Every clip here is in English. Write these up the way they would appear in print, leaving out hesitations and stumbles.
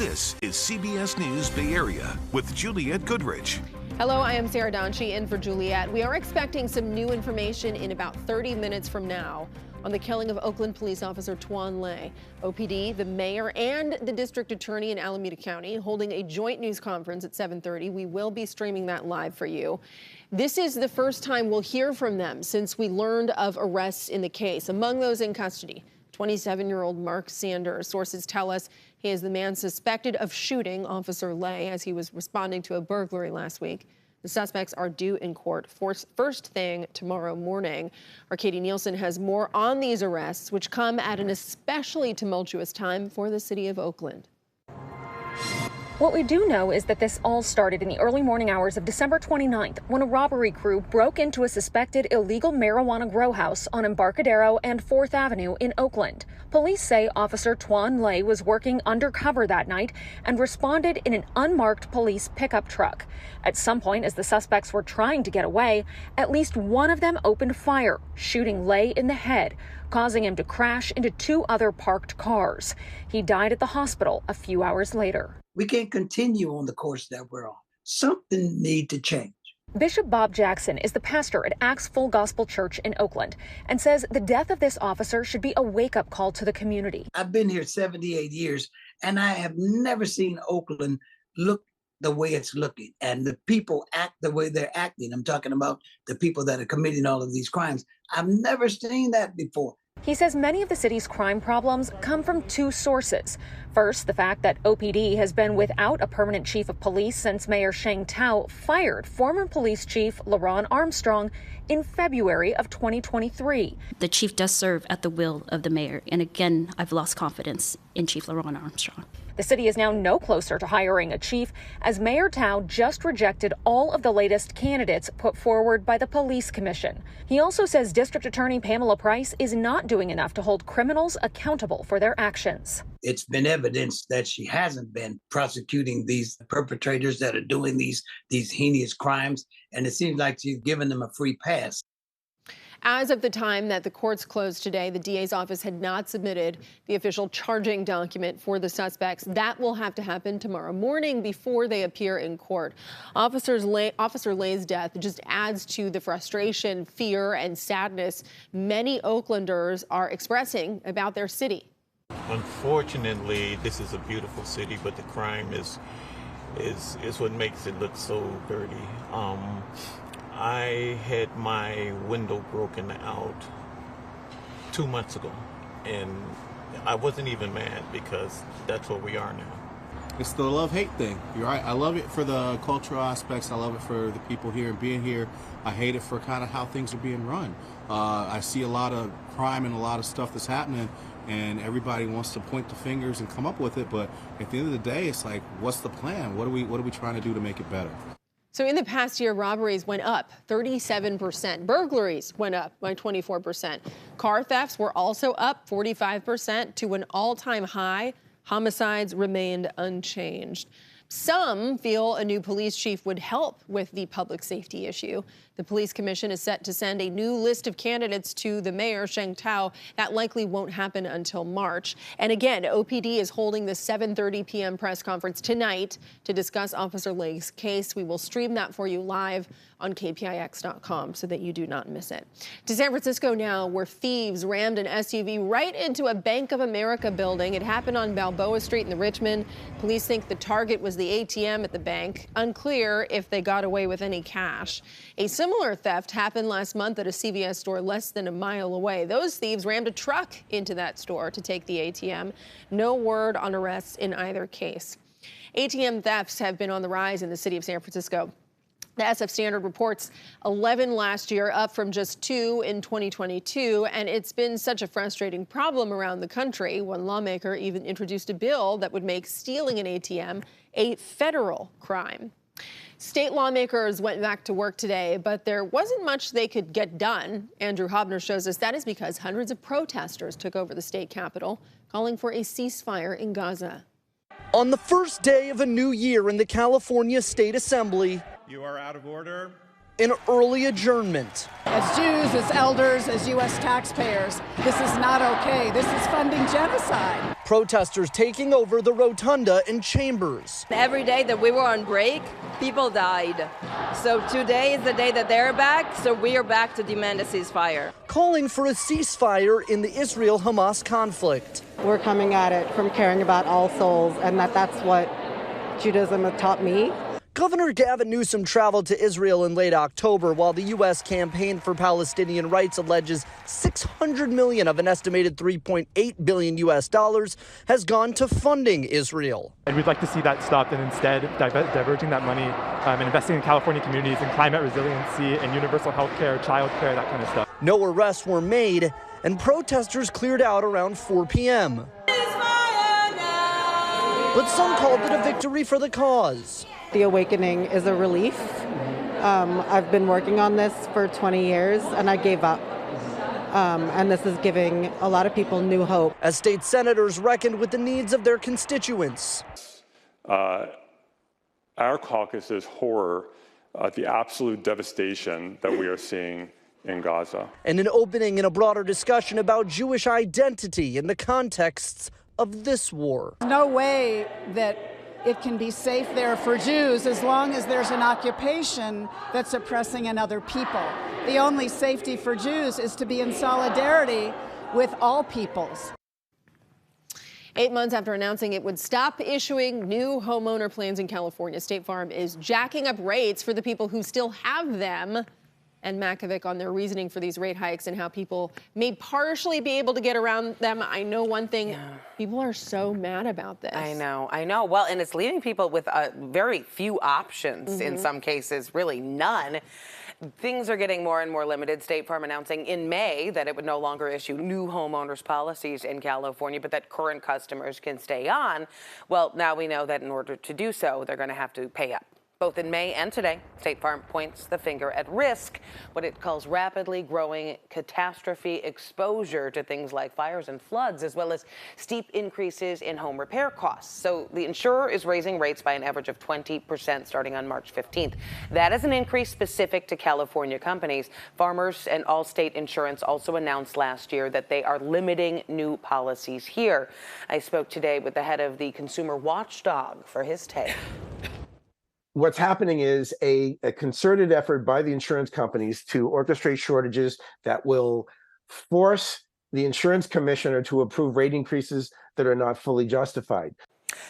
This is CBS News Bay Area with Juliette Goodrich. Hello, I am Sarah Donchi in for Juliette. We are expecting some new information in about 30 minutes from now on the killing of Oakland police officer Tuan Le. OPD, the mayor, and the district attorney in Alameda County holding a joint news conference at 7:30. We will be streaming that live for you. This is the first time we'll hear from them since we learned of arrests in the case. Among those in custody, 27-year-old Mark Sanders. Sources tell us he is the man suspected of shooting Officer Le as he was responding to a burglary last week. The suspects are due in court first thing tomorrow morning. Our Katie Nielsen has more on these arrests, which come at an especially tumultuous time for the city of Oakland. What we do know is that this all started in the early morning hours of December 29th when a robbery crew broke into a suspected illegal marijuana grow house on Embarcadero and 4th Avenue in Oakland. Police say Officer Tuan Le was working undercover that night and responded in an unmarked police pickup truck. At some point, as the suspects were trying to get away, at least one of them opened fire, shooting Le in the head, causing him to crash into two other parked cars. He died at the hospital a few hours later. We can't continue on the course that we're on. Something needs to change. Bishop Bob Jackson is the pastor at Acts Full Gospel Church in Oakland and says the death of this officer should be a wake-up call to the community. I've been here 78 years, and I have never seen Oakland look the way it's looking, and the people act the way they're acting. I'm talking about the people that are committing all of these crimes. I've never seen that before. He says many of the city's crime problems come from two sources. First, the fact that OPD has been without a permanent chief of police since Mayor Sheng Tao fired former police chief LaRon Armstrong in February of 2023. The chief does serve at the will of the mayor, and again, I've lost confidence in Chief LaRon Armstrong. The city is now no closer to hiring a chief, as Mayor Tao just rejected all of the latest candidates put forward by the police commission. He also says District Attorney Pamela Price is not doing enough to hold criminals accountable for their actions. It's been evidence that she hasn't been prosecuting these perpetrators that are doing these heinous crimes, and it seems like she's giving them a free pass. As of the time that the courts closed today, the DA's office had not submitted the official charging document for the suspects. That will have to happen tomorrow morning before they appear in court. Officer Le's death just adds to the frustration, fear, and sadness many Oaklanders are expressing about their city. Unfortunately, this is a beautiful city, but the crime is what makes it look so dirty. I had my window broken out 2 months ago, and I wasn't even mad because that's where we are now. It's the love-hate thing. You're right. I love it for the cultural aspects. I love it for the people here and being here. I hate it for kind of how things are being run. I see a lot of crime and a lot of stuff that's happening, and everybody wants to point the fingers and come up with it. But at the end of the day, it's like, what's the plan? What are we trying to do to make it better? So in the past year, robberies went up 37%. Burglaries went up by 24%. Car thefts were also up 45% to an all-time high. Homicides remained unchanged. Some feel a new police chief would help with the public safety issue. The police commission is set to send a new list of candidates to the mayor, Sheng Tao. That likely won't happen until March. And again, OPD is holding the 7:30 p.m. press conference tonight to discuss Officer Le's case. We will stream that for you live on KPIX.com so that you do not miss it. To San Francisco now, where thieves rammed an SUV right into a Bank of America building. It happened on Balboa Street in the Richmond. Police think the target was the ATM at the bank. Unclear if they got away with any cash. A similar theft happened last month at a CVS store less than a mile away. Those thieves rammed a truck into that store to take the ATM. No word on arrests in either case. ATM thefts have been on the rise in the city of San Francisco. The SF Standard reports 11 last year, up from just 2 in 2022, and it's been such a frustrating problem around the country. One lawmaker even introduced a bill that would make stealing an ATM a federal crime. State lawmakers went back to work today, but there wasn't much they could get done. Andrew Hobner shows us that is because hundreds of protesters took over the state capitol, calling for a ceasefire in Gaza. On the first day of a new year in the California State Assembly, you are out of order. An early adjournment. As Jews, as elders, as U.S. taxpayers, this is not okay. This is funding genocide. Protesters taking over the rotunda in Chambers. Every day that we were on break, people died. So today is the day that they're back, so we are back to demand a ceasefire. Calling for a ceasefire in the Israel-Hamas conflict. We're coming at it from caring about all souls, and that's what Judaism has taught me. Governor Gavin Newsom traveled to Israel in late October while the U.S. Campaign for Palestinian Rights alleges $600 million of an estimated $3.8 billion U.S. dollars has gone to funding Israel. And we'd like to see that stopped and instead diverging that money and investing in California communities and climate resiliency and universal health care, child care, that kind of stuff. No arrests were made and protesters cleared out around 4 p.m. But some called it a victory for the cause. The awakening is a relief. I've been working on this for 20 years and I gave up. And this is giving a lot of people new hope. As state senators reckoned with the needs of their constituents. Our caucus's horror at the absolute devastation that we are seeing in Gaza. And an opening in a broader discussion about Jewish identity in the contexts of this war. No way that it can be safe there for Jews as long as there's an occupation that's oppressing another people. The only safety for Jews is to be in solidarity with all peoples. 8 months after announcing it would stop issuing new homeowner plans in California, State Farm is jacking up rates for the people who still have them. And Makovic on their reasoning for these rate hikes and how people may partially be able to get around them. I know one thing, people are so mad about this. I know. Well, and it's leaving people with very few options in some cases, really none. Things are getting more and more limited. State Farm announcing in May that it would no longer issue new homeowners policies in California, but that current customers can stay on. Well, now we know that in order to do so, they're going to have to pay up. Both in May and today, State Farm points the finger at risk, what it calls rapidly growing catastrophe exposure to things like fires and floods, as well as steep increases in home repair costs. So the insurer is raising rates by an average of 20% starting on March 15th. That is an increase specific to California companies. Farmers and Allstate Insurance also announced last year that they are limiting new policies here. I spoke today with the head of the consumer watchdog for his take. What's happening is a concerted effort by the insurance companies to orchestrate shortages that will force the insurance commissioner to approve rate increases that are not fully justified.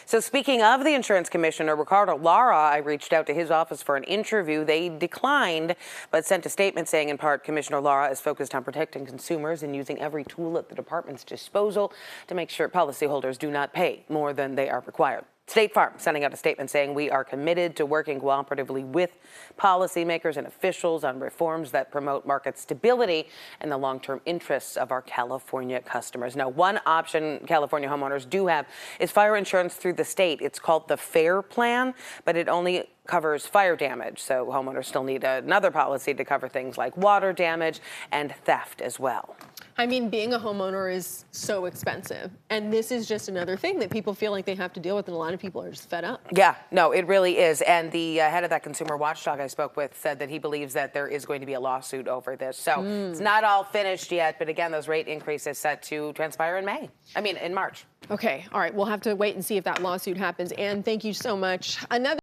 So speaking of the insurance commissioner, Ricardo Lara, I reached out to his office for an interview. They declined, but sent a statement saying, in part, Commissioner Lara is focused on protecting consumers and using every tool at the department's disposal to make sure policyholders do not pay more than they are required. State Farm sending out a statement saying we are committed to working cooperatively with policymakers and officials on reforms that promote market stability and the long-term interests of our California customers. Now, one option California homeowners do have is fire insurance through the state. It's called the FAIR Plan, but it only covers fire damage. So homeowners still need another policy to cover things like water damage and theft as well. I mean, being a homeowner is so expensive. And this is just another thing that people feel like they have to deal with, and a lot of people are just fed up. Yeah, no, it really is. And the head of that consumer watchdog I spoke with said that he believes that there is going to be a lawsuit over this. So it's not all finished yet. But again, those rate increases set to transpire in March. Okay, all right. We'll have to wait and see if that lawsuit happens. And thank you so much. Another